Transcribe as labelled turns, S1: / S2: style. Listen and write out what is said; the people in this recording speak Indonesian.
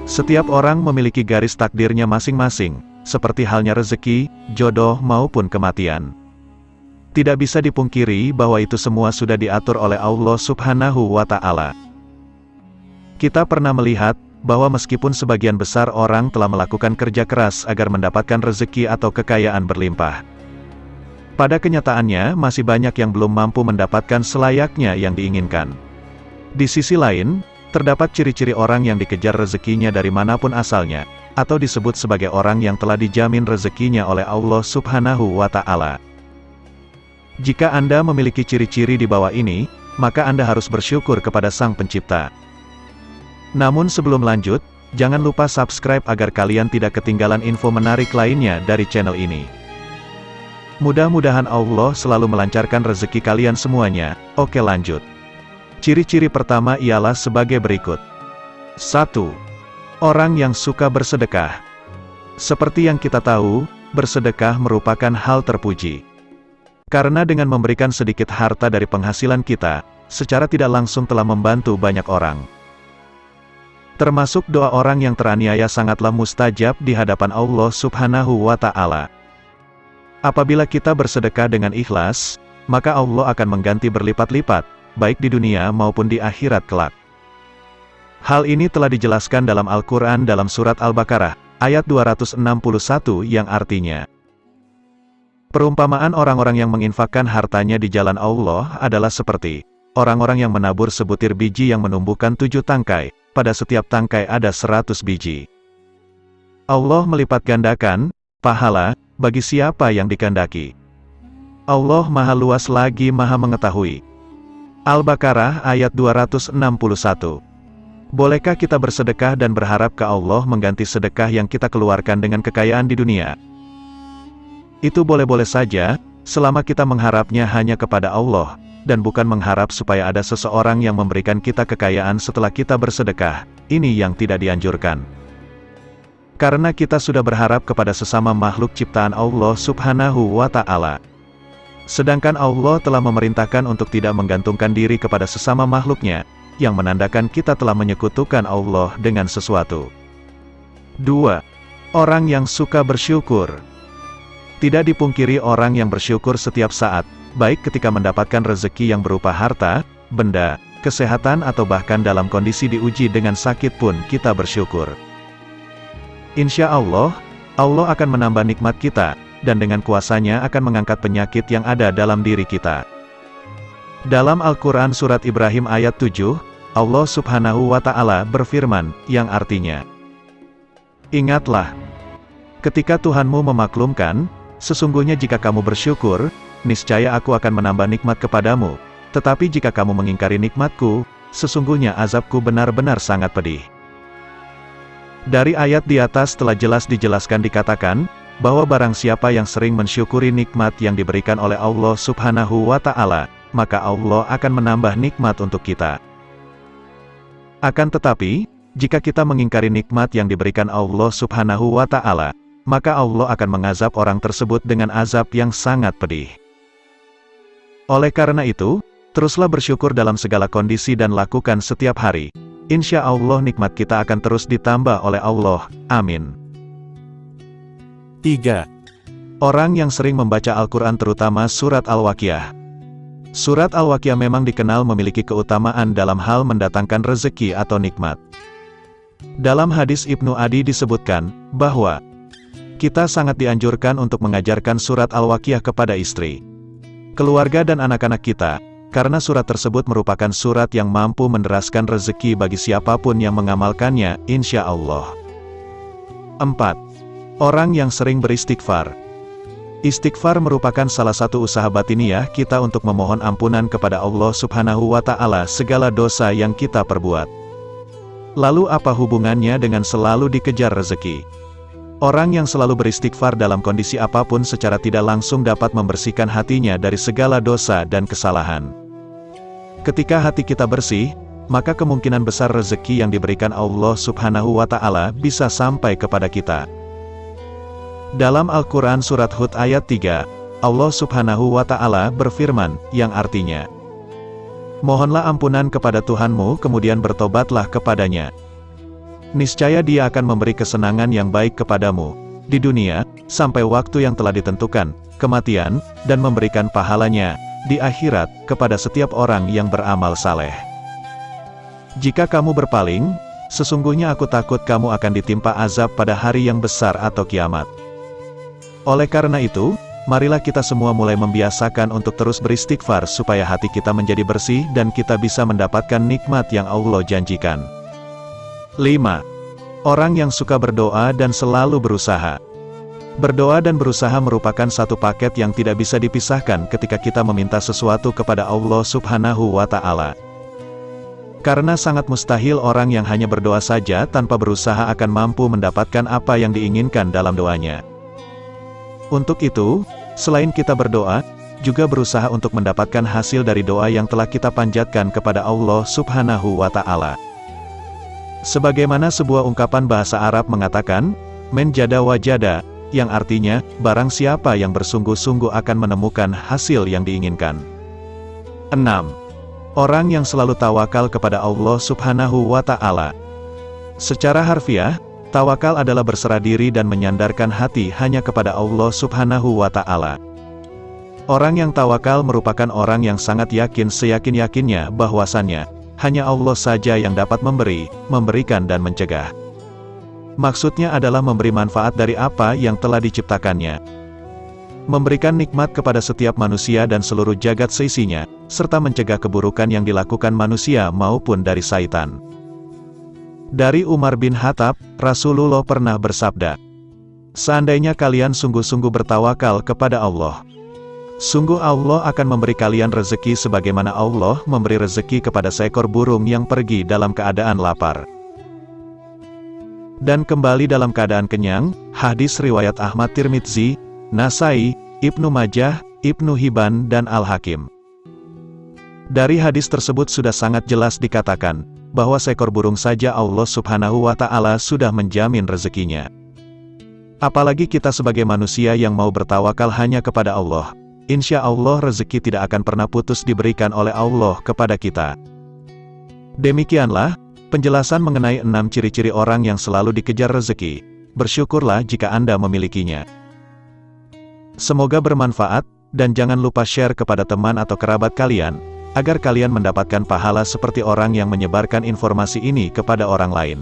S1: Setiap orang memiliki garis takdirnya masing-masing, seperti halnya rezeki, jodoh maupun kematian. Tidak bisa dipungkiri bahwa itu semua sudah diatur oleh Allah Subhanahu wa Ta'ala. Kita pernah melihat bahwa meskipun sebagian besar orang telah melakukan kerja keras agar mendapatkan rezeki atau kekayaan berlimpah, pada kenyataannya masih banyak yang belum mampu mendapatkan selayaknya yang diinginkan. Di sisi lain, terdapat ciri-ciri orang yang dikejar rezekinya dari manapun asalnya, atau disebut sebagai orang yang telah dijamin rezekinya oleh Allah Subhanahu wa Ta'ala. Jika Anda memiliki ciri-ciri di bawah ini, maka Anda harus bersyukur kepada Sang Pencipta. Namun sebelum lanjut, jangan lupa subscribe agar kalian tidak ketinggalan info menarik lainnya dari channel ini. Mudah-mudahan Allah selalu melancarkan rezeki kalian semuanya. Oke, lanjut. Ciri-ciri pertama ialah sebagai berikut. 1. Orang yang suka bersedekah. Seperti yang kita tahu, bersedekah merupakan hal terpuji. Karena dengan memberikan sedikit harta dari penghasilan kita, secara tidak langsung telah membantu banyak orang. Termasuk doa orang yang teraniaya sangatlah mustajab di hadapan Allah Subhanahu wa Ta'ala. Apabila kita bersedekah dengan ikhlas, maka Allah akan mengganti berlipat-lipat, baik di dunia maupun di akhirat kelak. Hal ini telah dijelaskan dalam Al-Quran dalam surat Al-Baqarah, ayat 261 yang artinya, perumpamaan orang-orang yang menginfakkan hartanya di jalan Allah adalah seperti orang-orang yang menabur sebutir biji yang menumbuhkan 7 tangkai, pada setiap tangkai ada 100 biji. Allah melipat gandakan pahala bagi siapa yang dikehendaki. Allah Maha Luas lagi Maha Mengetahui. Al-Baqarah ayat 261. Bolehkah kita bersedekah dan berharap ke Allah mengganti sedekah yang kita keluarkan dengan kekayaan di dunia? Itu boleh-boleh saja, selama kita mengharapnya hanya kepada Allah, dan bukan mengharap supaya ada seseorang yang memberikan kita kekayaan setelah kita bersedekah. Ini yang tidak dianjurkan. Karena kita sudah berharap kepada sesama makhluk ciptaan Allah Subhanahu wa Ta'ala. Sedangkan Allah telah memerintahkan untuk tidak menggantungkan diri kepada sesama makhluknya, yang menandakan kita telah menyekutukan Allah dengan sesuatu. 2. Orang yang suka bersyukur. Tidak dipungkiri orang yang bersyukur setiap saat, baik ketika mendapatkan rezeki yang berupa harta, benda, kesehatan atau bahkan dalam kondisi diuji dengan sakit pun kita bersyukur. Insya Allah, Allah akan menambah nikmat kita, dan dengan kuasanya akan mengangkat penyakit yang ada dalam diri kita. Dalam Al-Quran surat Ibrahim ayat 7, Allah Subhanahu wa Ta'ala berfirman, yang artinya, ingatlah, ketika Tuhanmu memaklumkan, sesungguhnya jika kamu bersyukur, niscaya aku akan menambah nikmat kepadamu, tetapi jika kamu mengingkari nikmatku, sesungguhnya azabku benar-benar sangat pedih. Dari ayat di atas telah jelas dijelaskan dikatakan, bahwa barang siapa yang sering mensyukuri nikmat yang diberikan oleh Allah Subhanahu wa Ta'ala, maka Allah akan menambah nikmat untuk kita. Akan tetapi, jika kita mengingkari nikmat yang diberikan Allah Subhanahu wa Ta'ala, maka Allah akan mengazab orang tersebut dengan azab yang sangat pedih. Oleh karena itu, teruslah bersyukur dalam segala kondisi dan lakukan setiap hari. Insya Allah nikmat kita akan terus ditambah oleh Allah. Amin. 3. Orang yang sering membaca Al-Quran terutama surat Al-Waqiah. Surat Al-Waqiah memang dikenal memiliki keutamaan dalam hal mendatangkan rezeki atau nikmat. Dalam hadis Ibnu Adi disebutkan, bahwa kita sangat dianjurkan untuk mengajarkan surat Al-Waqiah kepada istri, keluarga dan anak-anak kita, karena surat tersebut merupakan surat yang mampu menderaskan rezeki bagi siapapun yang mengamalkannya, insya Allah. 4. Orang yang sering beristighfar. Istighfar merupakan salah satu usaha batiniah kita untuk memohon ampunan kepada Allah Subhanahu wa Ta'ala segala dosa yang kita perbuat. Lalu apa hubungannya dengan selalu dikejar rezeki? Orang yang selalu beristighfar dalam kondisi apapun secara tidak langsung dapat membersihkan hatinya dari segala dosa dan kesalahan. Ketika hati kita bersih, maka kemungkinan besar rezeki yang diberikan Allah Subhanahu wa Ta'ala bisa sampai kepada kita. Dalam Al-Quran surat Hud ayat 3, Allah Subhanahu wa Ta'ala berfirman, yang artinya, mohonlah ampunan kepada Tuhanmu kemudian bertobatlah kepadanya. Niscaya Dia akan memberi kesenangan yang baik kepadamu di dunia, sampai waktu yang telah ditentukan, kematian, dan memberikan pahalanya di akhirat kepada setiap orang yang beramal saleh. Jika kamu berpaling, sesungguhnya aku takut kamu akan ditimpa azab pada hari yang besar atau kiamat. Oleh karena itu, marilah kita semua mulai membiasakan untuk terus beristighfar supaya hati kita menjadi bersih dan kita bisa mendapatkan nikmat yang Allah janjikan. 5. Orang yang suka berdoa dan selalu berusaha. Berdoa dan berusaha merupakan satu paket yang tidak bisa dipisahkan ketika kita meminta sesuatu kepada Allah Subhanahu wa Ta'ala. Karena sangat mustahil orang yang hanya berdoa saja tanpa berusaha akan mampu mendapatkan apa yang diinginkan dalam doanya. Untuk itu, selain kita berdoa, juga berusaha untuk mendapatkan hasil dari doa yang telah kita panjatkan kepada Allah Subhanahu wa Ta'ala. Sebagaimana sebuah ungkapan bahasa Arab mengatakan, "Men jada wajada", yang artinya, barang siapa yang bersungguh-sungguh akan menemukan hasil yang diinginkan. 6. Orang yang selalu tawakal kepada Allah Subhanahu wa Ta'ala. Secara harfiah, tawakal adalah berserah diri dan menyandarkan hati hanya kepada Allah Subhanahu wa Ta'ala. Orang yang tawakal merupakan orang yang sangat yakin seyakin-yakinnya bahwasannya hanya Allah saja yang dapat memberi, memberikan dan mencegah. Maksudnya adalah memberi manfaat dari apa yang telah diciptakannya. Memberikan nikmat kepada setiap manusia dan seluruh jagat seisinya, serta mencegah keburukan yang dilakukan manusia maupun dari syaitan. Dari Umar bin Khattab, Rasulullah pernah bersabda, "Seandainya kalian sungguh-sungguh bertawakal kepada Allah, sungguh Allah akan memberi kalian rezeki sebagaimana Allah memberi rezeki kepada seekor burung yang pergi dalam keadaan lapar dan kembali dalam keadaan kenyang." Hadis riwayat Ahmad, Tirmidzi, Nasai, Ibnu Majah, Ibnu Hibban dan Al-Hakim. Dari hadis tersebut sudah sangat jelas dikatakan bahwa seekor burung saja Allah Subhanahu wa Ta'ala sudah menjamin rezekinya. Apalagi kita sebagai manusia yang mau bertawakal hanya kepada Allah, insya Allah rezeki tidak akan pernah putus diberikan oleh Allah kepada kita. Demikianlah penjelasan mengenai 6 ciri-ciri orang yang selalu dikejar rezeki. Bersyukurlah jika Anda memilikinya. Semoga bermanfaat, dan jangan lupa share kepada teman atau kerabat kalian, agar kalian mendapatkan pahala seperti orang yang menyebarkan informasi ini kepada orang lain.